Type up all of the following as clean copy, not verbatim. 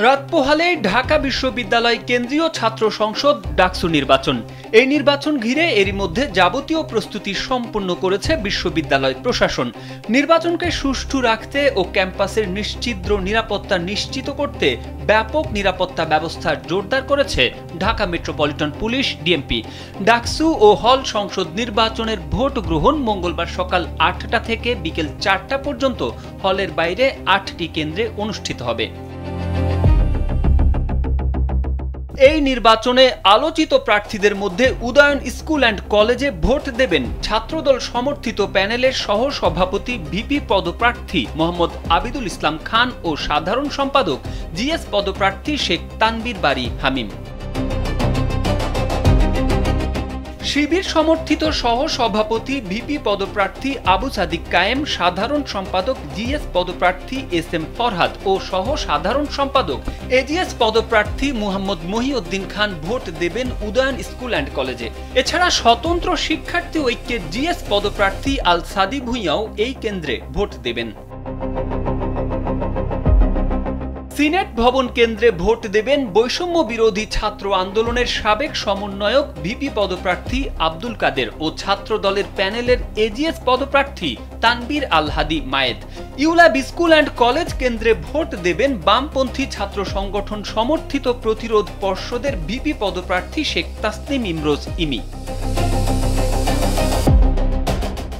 রাত পোহালে ঢাকা বিশ্ববিদ্যালয় কেন্দ্রীয় ছাত্র সংসদ ডাকসু নির্বাচন। এই নির্বাচন ঘিরে এরই মধ্যে যাবতীয় প্রস্তুতি সম্পন্ন করেছে বিশ্ববিদ্যালয় প্রশাসন। নির্বাচনকে সুষ্ঠু রাখতে ও ক্যাম্পাসের নিশ্ছিদ্র নিরাপত্তা নিশ্চিত করতে ব্যাপক নিরাপত্তা ব্যবস্থা জোরদার করেছে Dhaka metropolitan police DMP. DUCSU ও হল সংসদ নির্বাচনের ভোট গ্রহণ মঙ্গলবার সকাল ৮টা থেকে বিকেল ৪টা পর্যন্ত হলের বাইরে ৮টি কেন্দ্রে অনুষ্ঠিত হবে। এই নির্বাচনে আলোচিত প্রার্থীদের মধ্যে উদয়ন স্কুল অ্যান্ড কলেজে ভোট দেবেন ছাত্রদল সমর্থিত প্যানেলের সহ সভাপতি ভিপি পদপ্রার্থী মোহাম্মদ আবিদুল ইসলাম খান ও সাধারণ সম্পাদক জিএস পদপ্রার্থী শেখ তানবীর বারী হামিম। শিবির সমর্থিত সহ সভাপতি ভিপি পদপ্রার্থী আবু সাদিক কায়েম, সাধারণ সম্পাদক জিএস পদপ্রার্থী এসএম ফরহাদ ও সহ সাধারণ সম্পাদক এজিএস পদপ্রার্থী মুহাম্মদ মহিউদ্দিন খান ভোট দেবেন উদয়ন স্কুল অ্যান্ড কলেজে। এছাড়া স্বতন্ত্র শিক্ষার্থী ঐক্যের জিএস পদপ্রার্থী আল সাদি ভুঁইয়াও এই কেন্দ্রে ভোট দেবেন। সিনেট ভবন কেন্দ্রে ভোট দেবেন বৈষম্য বিরোধী ছাত্র আন্দোলনের সাবেক সমন্বয়ক ভিপি পদপ্রার্থী আব্দুল কাদের ও ছাত্র দলের প্যানেলের এজিএস পদপ্রার্থী Tanvir Al Hadi Mayed. ULAB school and college কেন্দ্রে ভোট দেবেন বামপন্থী ছাত্র সংগঠন সমর্থিত প্রতিরোধ পর্ষদের ভিপি পদপ্রার্থী শেখ তাসনিম ইমরোজ ইমি।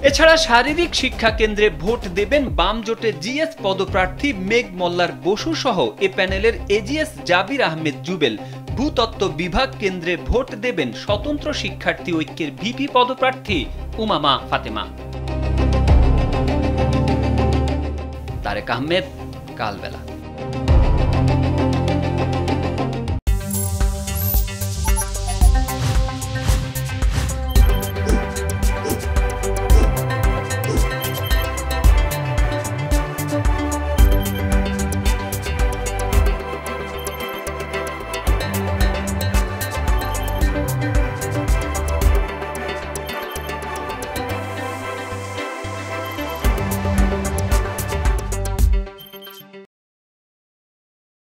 এছাড়া শারীরিক শিক্ষা কেন্দ্রে ভোট দেবেন বাম জোটের জিএস পদপ্রার্থী মেঘ মোল্লার বসু সহ এ প্যানেলের এজিএস জাবির আহমেদ জুবেল। ভূতত্ত্ব বিভাগ কেন্দ্রে ভোট দেবেন স্বতন্ত্র শিক্ষার্থী ঐক্যের ভিপি পদপ্রার্থী উমামা ফাতেমা। তারেক আহমেদ, কালবেলা।